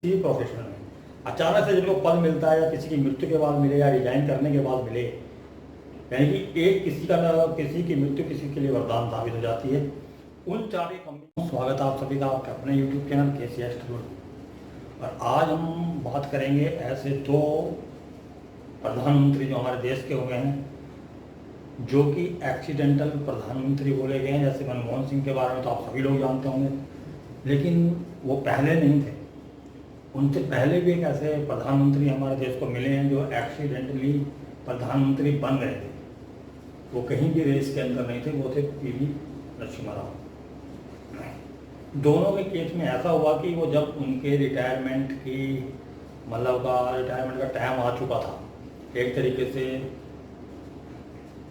किसी प्रोफेशन में अचानक से जिनको पद मिलता है या किसी की मृत्यु के बाद मिले या रिजाइन करने के बाद मिले, यानी कि एक किसी की मृत्यु किसी के लिए वरदान साबित हो जाती है। उन चार कंपनियों स्वागत है आप सभी का आपके अपने यूट्यूब चैनल KCS टूर। और आज हम बात करेंगे ऐसे दो प्रधानमंत्री जो हमारे देश के हुए हैं, जो कि एक्सीडेंटल प्रधानमंत्री बोले गए हैं। जैसे मनमोहन सिंह के बारे में तो आप सभी लोग जानते होंगे, लेकिन वो पहले नहीं थे। उनसे पहले भी एक ऐसे प्रधानमंत्री हमारे देश को मिले हैं जो एक्सीडेंटली प्रधानमंत्री बन गए थे। वो कहीं भी रेस के अंदर नहीं थे, वो थे PV नरसिम्हा राव। दोनों के केस में ऐसा हुआ कि वो जब उनके रिटायरमेंट का टाइम आ चुका था, एक तरीके से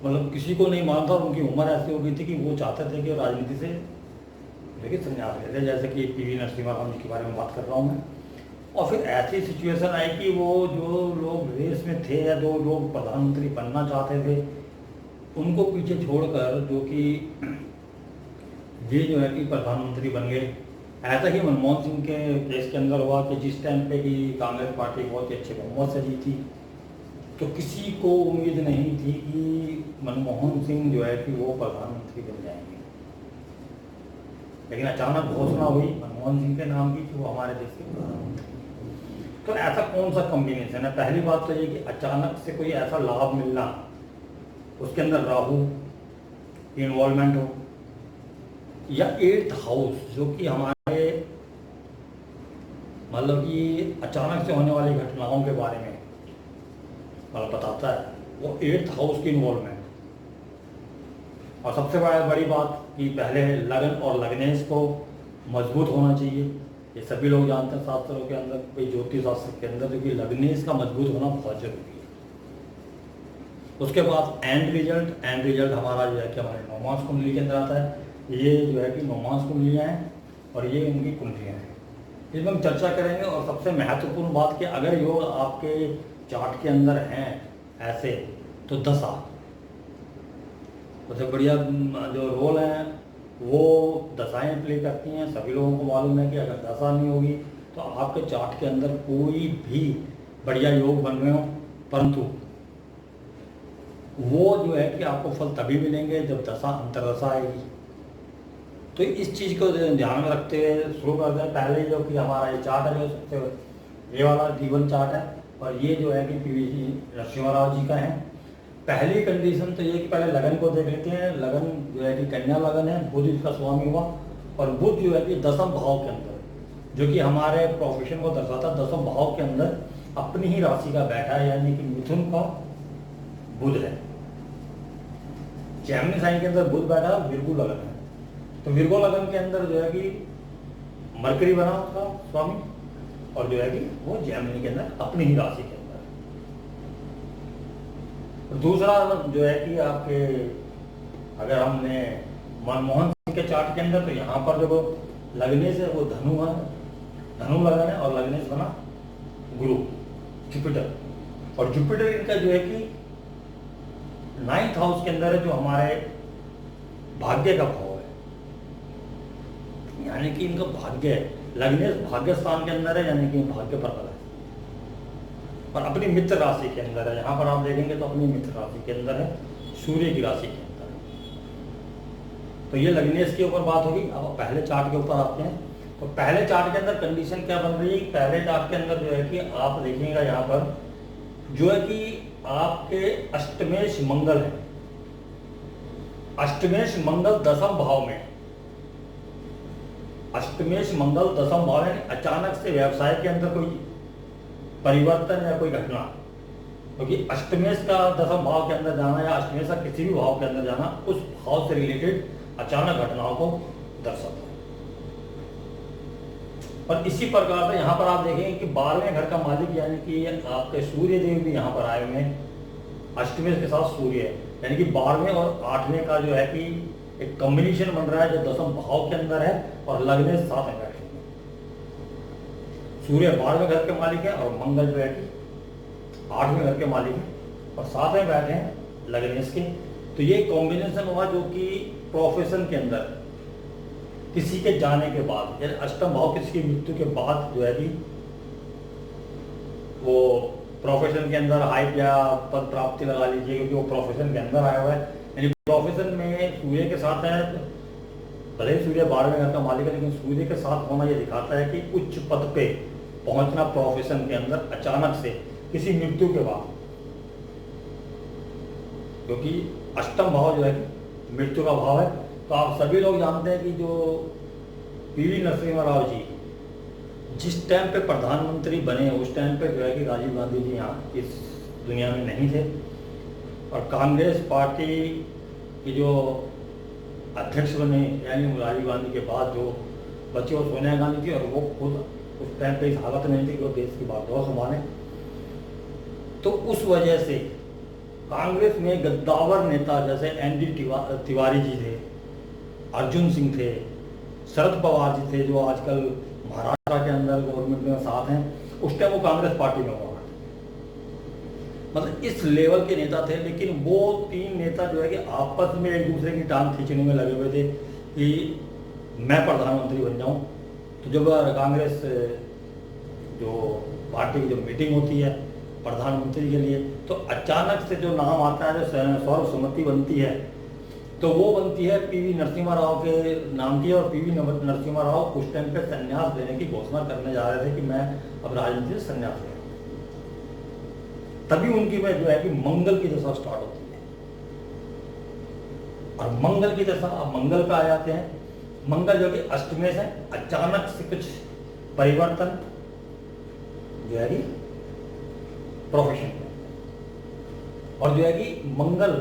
किसी को नहीं मानता, और उनकी उम्र ऐसी हो गई थी कि वो चाहते थे कि राजनीति से देखिए संन्यास लेते, जैसे कि PV नरसिम्हा राव जी के बारे में बात कर रहा हूँ मैं। और फिर ऐसी सिचुएशन आई कि वो जो लोग रेस में थे या जो लोग प्रधानमंत्री बनना चाहते थे, उनको पीछे छोड़कर जो कि ये जो है कि प्रधानमंत्री बन गए। ऐसा ही मनमोहन सिंह के केस के अंदर हुआ कि जिस टाइम पे कि कांग्रेस पार्टी बहुत ही अच्छे बहुमत से जीती, तो किसी को उम्मीद नहीं थी कि मनमोहन सिंह जो है कि वो प्रधानमंत्री बन जाएंगे। लेकिन अचानक घोषणा हुई मनमोहन सिंह के नाम की कि वो हमारे देश के प्रधानमंत्री। तो ऐसा कौन सा कॉम्बिनेशन है? पहली बात तो ये कि अचानक से कोई ऐसा लाभ मिलना, उसके अंदर राहु की इन्वॉल्वमेंट हो, या 8th हाउस जो कि हमारे कि अचानक से होने वाली घटनाओं के बारे में बताता है, वो 8th हाउस की इन्वॉल्वमेंट। और सबसे बड़ी बात कि पहले लगन और लग्नेश को मजबूत होना चाहिए। ये सभी लोग जानते हैं शास्त्रों के अंदर, कोई ज्योतिष शास्त्र के अंदर, जो कि लग्नेश का मजबूत होना बहुत जरूरी है। उसके बाद एंड रिजल्ट हमारा जो है कि हमारे नौमांस कुंडली के अंदर आता है। ये जो है कि नौमांस कुंडलियाँ हैं और ये उनकी कुंडलियाँ हैं, इसमें हम चर्चा करेंगे। और सबसे महत्वपूर्ण बात कि अगर योग आपके चार्ट के अंदर हैं ऐसे, तो दशा सबसे बढ़िया जो रोल है वो दशाएं प्ले करती हैं। सभी लोगों को मालूम है कि अगर दशा नहीं होगी तो आपके चार्ट के अंदर कोई भी बढ़िया योग बन रहे हो, परंतु वो जो है कि आपको फल तभी मिलेंगे जब दशा अंतरदशा आएगी। तो इस चीज़ को ध्यान में रखते हुए शुरू करते हैं। पहले जो कि हमारा ये चार्ट है, जो सबसे ये वाला D1 चार्ट है, और ये जो है कि PV नरसिम्हा राव जी का है। पहली कंडीशन तो ये कि पहले लगन को देख लेते हैं। लगन जो है कि कन्या लगन है, बुध इसका स्वामी हुआ, और बुध जो है कि 10वें भाव के अंदर, जो कि हमारे प्रोफेशन को दर्शाता है, 10वें भाव के अंदर अपनी ही राशि का बैठा है, यानी कि मिथुन का बुध है। जेमिनी साइन के अंदर बुध बैठा है, विर्गो लगन है। तो विर्गो लगन के अंदर जो है कि मरकरी बना उसका स्वामी, और जो है कि वो जेमिनी के अंदर अपनी ही राशि के अंदर। दूसरा जो है कि आपके अगर हमने मनमोहन सिंह के चार्ट के अंदर, तो यहाँ पर जो लग्नेश है वो धनु है, धनु लगन है, और लग्नेश बना गुरु जुपिटर। और जुपिटर इनका जो है कि 9th हाउस के अंदर है, जो हमारे भाग्य का भाव है, यानी कि इनका भाग्य है। लग्नेश भाग्य स्थान के अंदर है, यानी कि भाग्य पर है, और अपनी मित्र राशि के अंदर है। यहाँ पर आप देखेंगे तो अपनी मित्र राशि के अंदर है, सूर्य की राशि के अंदर है। तो ये लग्नेश के ऊपर बात होगी। अब पहले चार्ट के ऊपर आते हैं। तो पहले चार्ट के अंदर कंडीशन क्या बन रही है? पहले चार्ट के अंदर जो है कि आप देखिएगा यहाँ पर जो है कि आपके अष्टमेश मंगल है। अष्टमेश मंगल 10वें भाव में, अष्टमेश मंगल 10वें भाव है। अचानक से व्यवसाय के अंदर कोई परिवर्तन या कोई घटना, क्योंकि अष्टमेश का 10वें भाव के अंदर जाना या अष्टमेश का किसी भी भाव के अंदर जाना उस भाव से रिलेटेड अचानक घटनाओं को दर्शाता है। और इसी प्रकार से यहाँ पर आप देखेंगे कि 12वें घर का मालिक यानी कि आपके सूर्य देव भी यहाँ पर आए हुए हैं। अष्टमेश के साथ सूर्य है, यानी कि 12वें और 8वें का जो है कि एक कॉम्बिनेशन बन रहा है, जो 10वें भाव के अंदर है, और लग्नेश 7वें बैठे। सूर्य 12वें घर के मालिक है, और मंगल जो है कि 8वें घर के मालिक है, और 7वें बैठे हैं लग्नेश के। तो ये कॉम्बिनेशन हुआ जो कि प्रोफेशन के अंदर किसी के जाने के बाद, यानी अष्टम भाव किसी की मृत्यु के बाद जो है कि वो प्रोफेशन के अंदर हाइप या पद प्राप्ति लगा लीजिए, क्योंकि वो प्रोफेशन के अंदर आया हुआ है। यानी प्रोफेशन में सूर्य के साथ है, भले ही सूर्य 12वें घर का मालिक है, लेकिन सूर्य के साथ होना ये दिखाता है कि उच्च पद पे पहुंचना प्रोफेशन के अंदर अचानक से किसी मृत्यु के बाद, क्योंकि अष्टम भाव जो है मृत्यु का भाव है। तो आप सभी लोग जानते हैं कि जो पीवी नरसिम्हा राव जी जिस टाइम पे प्रधानमंत्री बने, उस टाइम पे जो है कि राजीव गांधी जी यहाँ इस दुनिया में नहीं थे, और कांग्रेस पार्टी की जो अध्यक्ष बने यानी राजीव गांधी के बाद जो बची वो सोनिया गांधी थी, और वो खुद उस टाइम पे इस हालत में नहीं थी कि वो देश की बागडोर संभालें। तो उस वजह से कांग्रेस में गद्दावर नेता जैसे एन डी तिवारी जी थे, अर्जुन सिंह थे, शरद पवार जी थे, जो आजकल महाराष्ट्र के अंदर गवर्नमेंट में साथ हैं, उस टाइम वो कांग्रेस पार्टी में हुआ, मतलब इस लेवल के नेता थे। लेकिन वो तीन नेता जो है कि आपस में एक दूसरे की टांग खींचने में लगे हुए थे कि मैं प्रधानमंत्री बन जाऊं। तो जब कांग्रेस जो पार्टी की जो मीटिंग होती है प्रधानमंत्री के लिए, तो अचानक से जो नाम आता है, जो सर्वसम्मति बनती है, तो वो बनती है पीवी नरसिम्हा राव के नाम की। और पीवी नरसिम्हा राव उस टाइम पे संन्यास देने की घोषणा करने जा रहे थे कि मैं अब राजनीति से संन्यास ले, तभी उनकी में जो है कि मंगल की दशा स्टार्ट होती है। और मंगल की दशा, अब मंगल पे आ जाते हैं। मंगल जो कि अष्टमेश है, अचानक से कुछ परिवर्तन जो है कि प्रोफेशन में, और जो है कि मंगल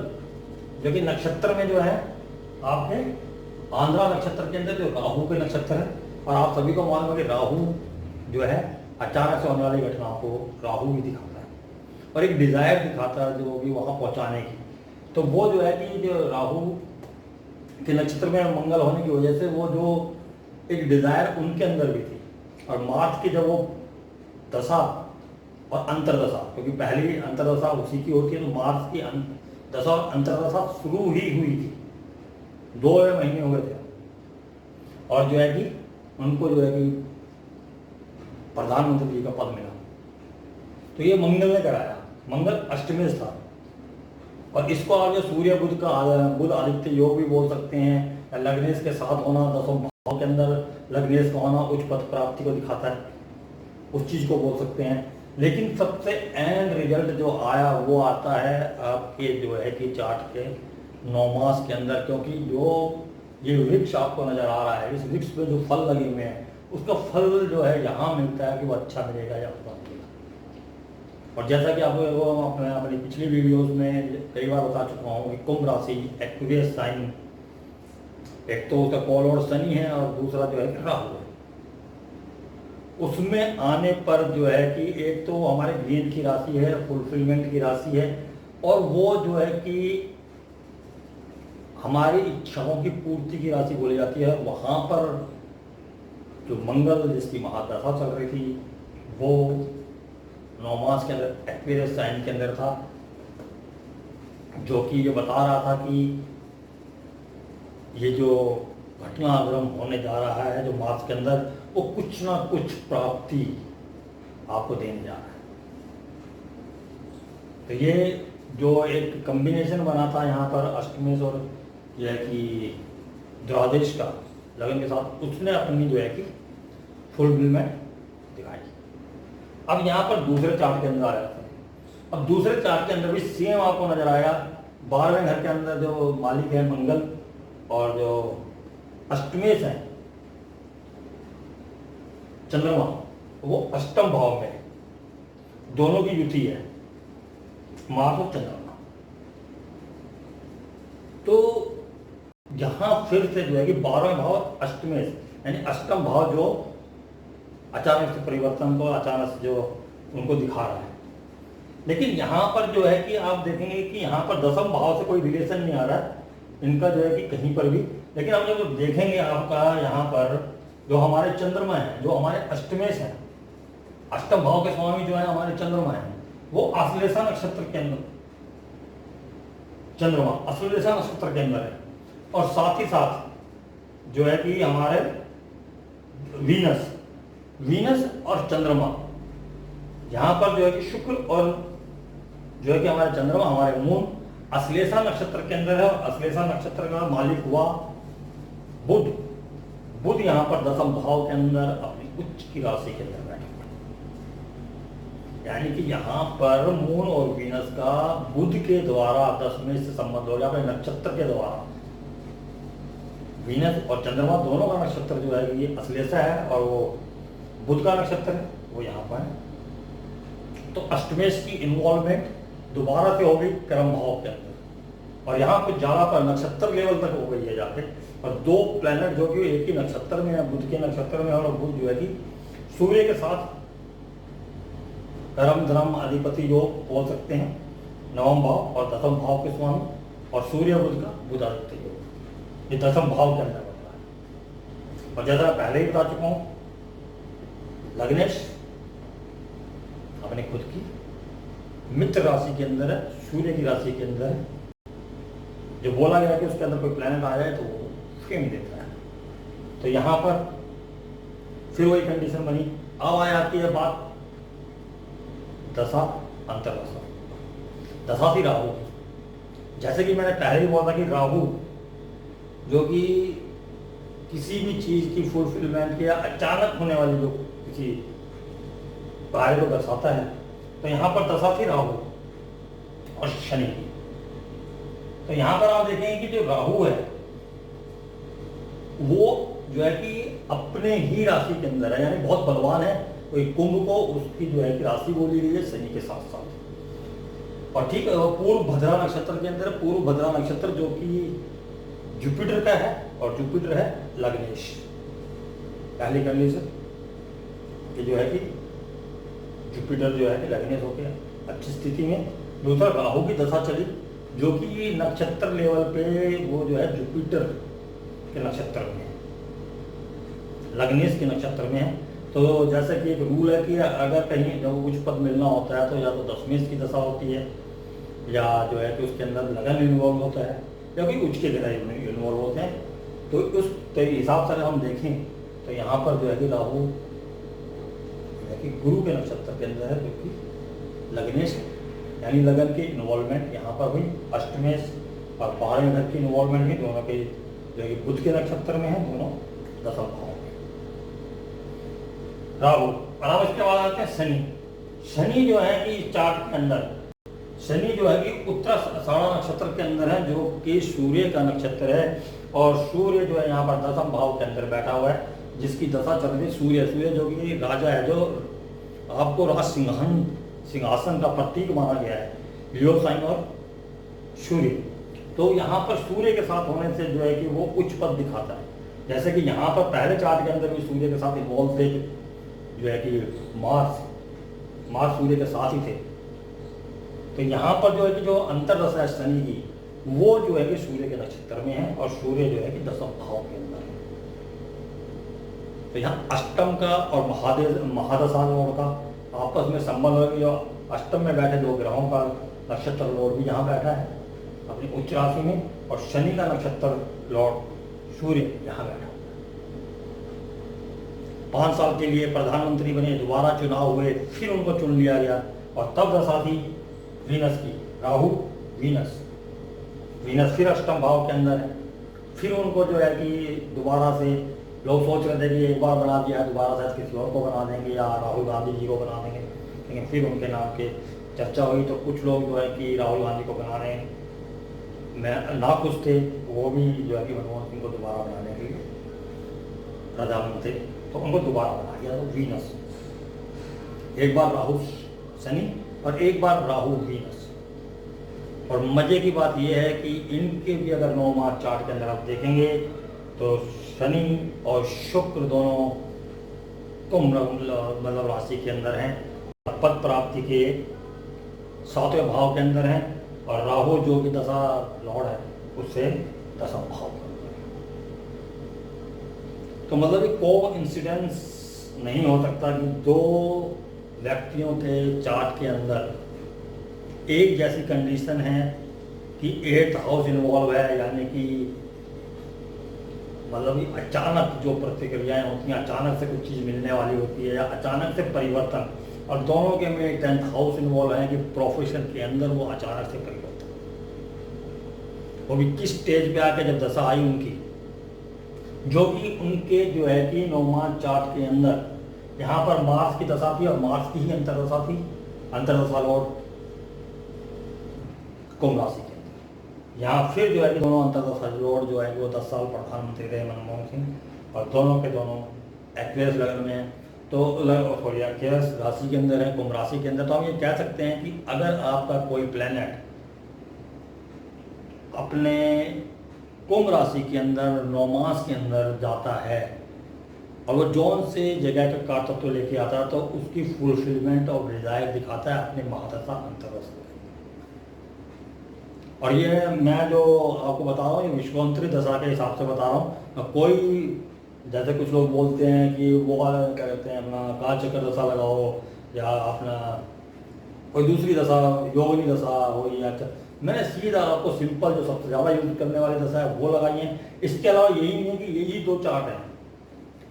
जो कि नक्षत्र में जो है आपके आंध्रा नक्षत्र के अंदर जो राहु के नक्षत्र है, और आप सभी को मालूम है कि राहु जो है अचानक से होने वाली घटनाओं को राहु भी दिखाता है, और एक डिजायर दिखाता है जो भी वहां पहुंचाने की। तो वो जो है कि जो राहु के नक्षत्र में मंगल होने की वजह से वो जो एक डिजायर उनके अंदर भी थी, और मार्च की जब वो दशा और अंतरदशा, क्योंकि पहली अंतरदशा उसी की होती है, तो मार्च की दशा और अंतरदशा शुरू ही हुई थी, 2 महीने हुए थे, और जो है कि उनको जो है कि प्रधानमंत्री जी का पद मिला। तो ये मंगल ने कराया, मंगल अष्टमेश था, और इसको आप जो सूर्य बुध का बुध आदित्य योग भी बोल सकते हैं, या लग्नेश के साथ होना, 10वें भाव के अंदर लग्नेश का होना उच्च पद प्राप्ति को दिखाता है, उस चीज को बोल सकते हैं। लेकिन सबसे एंड रिजल्ट जो आया वो आता है आपके जो है कि चार्ट के 9 मास के अंदर, क्योंकि जो ये वृक्ष आपको नजर आ रहा है, इस वृक्ष पे जो फल लगे हुए हैं उसका फल जो है यहाँ मिलता है कि वो अच्छा मिलेगा या बुरा मिलेगा। और जैसा कि आपको अपनी पिछली वीडियोस में कई बार बता चुका हूँ कि कुंभ राशि एक्वेरियस साइन, एक तो उसका पोल और शनि है, और दूसरा जो है राहु है। उसमें आने पर जो है कि एक तो हमारे गेंद की राशि है, फुलफिलमेंट की राशि है, और वो जो है कि हमारी इच्छाओं की पूर्ति की राशि बोली जाती है। वहां पर जो मंगल जिसकी महादशा चल रही थी वो 9 मास के अंदर एक्वेरियस साइन के अंदर था, जो कि ये बता रहा था कि ये जो घटनाक्रम होने जा रहा है जो मार्च के अंदर, वो कुछ ना कुछ प्राप्ति आपको देने जा रहा है। तो ये जो एक कॉम्बिनेशन बना था यहाँ पर अष्टमेश और यह कि द्वादश का लगन के साथ, उसने अपनी जो है कि फुलफिलमेंट दिखाई। अब यहाँ पर दूसरे चार्ट के अंदर आया था, अब दूसरे चार्ट के अंदर भी सेम आपको नजर आएगा। 12वें घर के अंदर जो मालिक है मंगल, और जो अष्टमेश है चंद्रमा, वो अष्टम भाव में, दोनों की युति है मार्स और चंद्रमा। तो यहां फिर से जो है कि 12वें भाव अष्टमेश यानी अष्टम भाव जो अचानक से परिवर्तन को अचानक से जो उनको दिखा रहा है। लेकिन यहाँ पर जो है कि आप देखेंगे कि यहाँ पर 10वें भाव से कोई रिलेशन नहीं आ रहा है इनका जो है कि कहीं पर भी। लेकिन हम जब देखेंगे आपका यहाँ पर जो हमारे चंद्रमा है, जो हमारे अष्टमेश है, अष्टम भाव के स्वामी जो है हमारे चंद्रमा है, वो आश्लेषा नक्षत्र के अंदर, चंद्रमा आश्लेषा नक्षत्र के अंदर है। और साथ ही साथ जो है कि हमारे वीनस और चंद्रमा यहाँ पर जो है कि शुक्र और जो है कि हमारे चंद्रमा, हमारे मून अश्लेषा नक्षत्र के अंदर है, और अश्लेषा नक्षत्र का मालिक हुआ बुध। बुध यहाँ पर दसम भाव के अंदर अपनी उच्च की राशि के अंदर बैठे हुए, यानी कि यहाँ पर मून और वीनस का बुध के द्वारा 10वें से संबंध हो गया, अपने नक्षत्र के द्वारा। वीनस और चंद्रमा दोनों का नक्षत्र जो है ये अश्लेषा है, और वो बुध का नक्षत्र है, वो यहाँ पर है। तो अष्टमेश की इन्वॉल्वमेंट दोबारा से हो गई कर्म भाव के अंदर, और यहाँ कुछ ज़्यादा पर नक्षत्र लेवल तक हो गई है जाके। और दो प्लैनेट जो कि एक ही नक्षत्र में है, बुध के नक्षत्र में, और बुध जो है कि सूर्य के साथ कर्म धर्म अधिपति योग बोल सकते हैं, नवम भाव और दसम भाव के स्वामी, और सूर्य बुध का बुधादित्य योग, ये दसम भाव के अंदर बनता है। और जैसा पहले ही बता चुका हूँ, लग्नेश अपने खुद की मित्र राशि के अंदर है, सूर्य की राशि के अंदर है। जो बोला गया कि उसके अंदर कोई प्लैनेट आ जाए तो वो फेम देता है। तो यहाँ पर फिर वही कंडीशन बनी। अब आ जाती है बात दशा अंतर्दशा, दशा थी राहु की। जैसे कि मैंने पहले ही बोला था कि राहु जो कि किसी भी चीज की फुलफिलमेंट या अचानक होने वाली जो किसी कार्य को दर्शाता है, तो यहाँ पर दशा थी राहु और शनि की। तो यहाँ पर आप देखेंगे कि जो राहु है वो जो है कि अपने ही राशि के अंदर है, यानी बहुत बलवान है। कोई कुंभ को उसकी जो है कि राशि बोली गई है शनि के साथ साथ। और ठीक है, पूर्व भद्रा नक्षत्र के अंदर, पूर्व भद्रा नक्षत्र जो कि जुपिटर का है, और जुपिटर है लग्नेश। पहली कंडीशन कि जो है कि जुपिटर जो है कि लग्नेश हो गया अच्छी स्थिति में। दूसरा राहु की दशा चली जो कि नक्षत्र लेवल पे वो जो है जुपिटर के नक्षत्र में है, लग्नेश के नक्षत्र में है। तो जैसे कि एक रूल है कि अगर कहीं जब उच्च पद मिलना होता है तो या तो दशमेश की दशा होती है, या जो है कि उसके अंदर लगन इन्वॉल्व होता है, या कोई उच्च के ग्रह इन्वॉल्व होते हैं। तो उस हिसाब से अगर हम देखें तो यहाँ पर जो है कि राहु जो है कि गुरु के नक्षत्र के अंदर है, जो कि लग्नेश है, यानी लगन की इन्वॉल्वमेंट यहाँ पर हुई। अष्टमेश और 12वें घर की इन्वॉल्वमेंट हुई, दोनों के जो है कि बुध के नक्षत्र में है, दोनों दशम भाव में। राहु और अब इसके बाद आते हैं शनि। शनि जो है कि चार्ट के अंदर, शनि जो है कि उत्तराषाढ़ा नक्षत्र के अंदर है, जो कि सूर्य का नक्षत्र है। और सूर्य जो है यहाँ पर दसम भाव के अंदर बैठा हुआ है, जिसकी दशा चल रही है सूर्य। सूर्य जो कि राजा है, जो आपको राज सिंहासन का प्रतीक माना गया है, लियो साइन और सूर्य। तो यहाँ पर सूर्य के साथ होने से जो है कि वो उच्च पद दिखाता है। जैसे कि यहाँ पर पहले चार्ट के अंदर भी सूर्य के साथ इन्वॉल्व थे, जो है कि मार्स सूर्य के साथ ही थे। तो यहाँ पर जो है कि जो अंतर्दशा है शनि की, वो जो है कि सूर्य के नक्षत्र में है, और सूर्य जो है कि दसम भाव के अंदर है। तो यहाँ अष्टम का और महादशा नोड का आपस में संबंध है। जो अष्टम में बैठे दो ग्रहों का नक्षत्र लॉर्ड भी यहाँ बैठा है अपनी उच्च राशि में, और शनि का नक्षत्र लॉर्ड सूर्य यहाँ बैठा। 5 साल के लिए प्रधानमंत्री बने, दोबारा चुनाव हुए, फिर उनको चुन लिया गया। और तब दशा थी वीनस की, राहु वीनस फिर अष्टम भाव के अंदर है। फिर उनको जो है कि दोबारा से लोग सोच रहे थे कि एक बार बना दिया, दोबारा शायद किसी और को बना देंगे या राहुल गांधी जी को बना देंगे, लेकिन फिर उनके नाम के चर्चा हुई। तो कुछ लोग जो है कि राहुल गांधी को बना रहे हैं, मैं नाखुश थे, वो भी जो है कि मनमोहन सिंह को दोबारा बनाने के लिए प्रधानमंत्री, तो उनको दोबारा बना दिया। तो वीनस, एक बार राहु शनि और एक बार राहु वीनस। और मजे की बात यह है कि इनके भी अगर 9 मार्च चार्ट के अंदर आप देखेंगे तो शनि और शुक्र दोनों कुंभ मतलब राशि के अंदर हैं, पद प्राप्ति के 7वें भाव के अंदर हैं, और राहु जो कि दशा लॉर्ड है उससे दसम भाव के अंदर है। तो मतलब को इंसिडेंस नहीं हो सकता कि दो व्यक्तियों के चार्ट के अंदर एक जैसी कंडीशन है कि 8th हाउस इन्वॉल्व है, यानी कि मतलब अचानक जो प्रतिक्रियाएं होती हैं, अचानक से कुछ चीज़ मिलने वाली होती है, या अचानक से परिवर्तन और दोनों के में 10th हाउस इन्वॉल्व है कि प्रोफेशन के अंदर वो अचानक से परिवर्तन, वो भी किस स्टेज पे आके जब दशा आई उनकी, जो कि उनके जो है कि नवमान चार्ट के अंदर यहाँ पर मार्स की दशा थी और मार्स की ही अंतर्दशा थी, अंतर्दशा लॉर्ड कुंभ राशि के अंदर। यहाँ फिर जो है कि दोनों अंतर्दशा लॉर्ड जो है वो 10 साल प्रधानमंत्री रहे मनमोहन सिंह, और दोनों के दोनों एक्वेरियस लग्न में हैं, तो सॉरी एक्वेरियस राशि के अंदर है, कुंभ राशि के अंदर। तो हम ये कह सकते हैं कि अगर आपका कोई प्लेनेट अपने कुंभ राशि के अंदर 9 मास के अंदर जाता है और वो जौन से जगह का कारतत्व लेके आता है, तो उसकी फुलफिलमेंट और डिजायर दिखाता है अपने महादशा अंतर्दशा। और ये मैं जो आपको बता रहा हूँ ये विश्वांतरी दशा के हिसाब से बता रहा हूँ। कोई जैसे कुछ लोग बोलते हैं कि वो क्या कहते हैं अपना काल चक्र दशा लगाओ, या अपना कोई दूसरी दशा योगिनी दशा हो, या मैंने सीधा आपको सिंपल जो सबसे ज़्यादा यूज करने वाली दशा है वो लगाई है। इसके अलावा यही नहीं है कि यही 2 चार्ट हैं,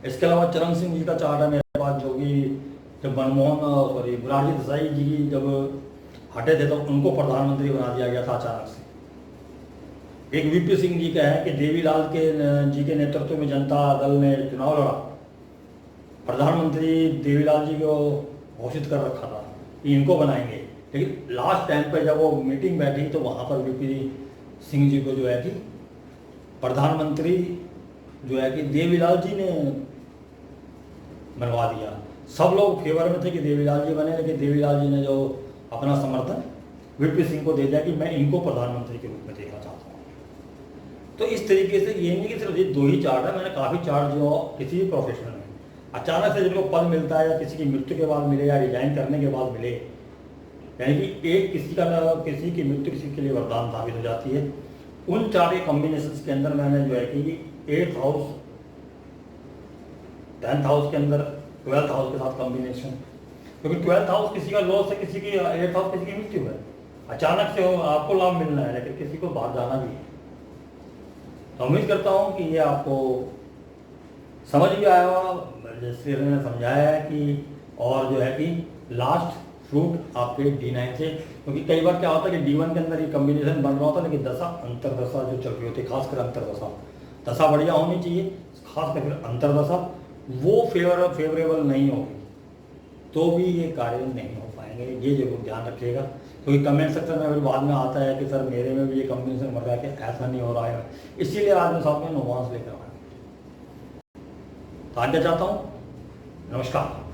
इसके अलावा चरण सिंह जी का चार्ट है मेरे पास, जो कि जब मनमोहन सॉरी मोरारजी देसाई जी जब हटे थे तो उनको प्रधानमंत्री बना दिया गया था अचानक से। एक वीपी सिंह जी का है कि देवीलाल के जी के नेतृत्व में जनता दल ने चुनाव लड़ा, प्रधानमंत्री देवीलाल जी को घोषित कर रखा था कि इनको बनाएंगे, लेकिन लास्ट टाइम पर जब वो मीटिंग बैठी तो वहाँ पर वीपी सिंह जी को जो है कि प्रधानमंत्री जो है कि देवीलाल जी ने बनवा दिया। सब लोग फेवर में थे कि देवीलाल जी बने, लेकिन देवीलाल जी ने जो अपना समर्थन वीपी सिंह को दे दिया कि मैं इनको प्रधानमंत्री के रूप में देखना चाहता हूँ। तो इस तरीके से ये नहीं कि सिर्फ ये 2 ही चार्ट है, मैंने काफ़ी चार्ट जो किसी भी प्रोफेशन में अचानक से जिनको पद मिलता है या किसी की मृत्यु के बाद मिले या रिजाइन करने के बाद मिले, यानी कि एक किसी की मृत्यु किसी के लिए वरदान साबित हो जाती है। उन 4 के कॉम्बिनेशन के अंदर मैंने जो है कि 8th हाउस 10th हाउस के अंदर 12th हाउस के साथ कॉम्बिनेशन, क्योंकि 12th हाउस किसी का लॉस है, किसी की 8th हाउस किसी की मृत्यु है, अचानक से आपको लाभ मिलना है लेकिन किसी को बाहर जाना भी है। तो उम्मीद करता हूँ कि ये आपको समझ भी आया होगा, जैसे मैंने समझाया है कि, और जो है कि लास्ट फ्रूट आपके D9 से, क्योंकि कई बार क्या होता है कि D1 के अंदर ये कॉम्बिनेशन बन रहा होता है, लेकिन दशा अंतरदशा जो चल रही होती है, खासकर अंतरदशा, दशा बढ़िया होनी चाहिए, खासकर अंतरदशा वो फेवरेबल नहीं होगी तो भी ये कार्य नहीं हो पाएंगे। ये जरूर ध्यान रखिएगा, क्योंकि कमेंट सेक्शन में फिर बाद में आता है कि सर मेरे में भी ये कॉम्बिनेशन बन रहा है कि ऐसा नहीं हो रहा है, इसीलिए आज मैं साथ में नोवांस लेकर आया। तो आगे चाहता हूँ, नमस्कार।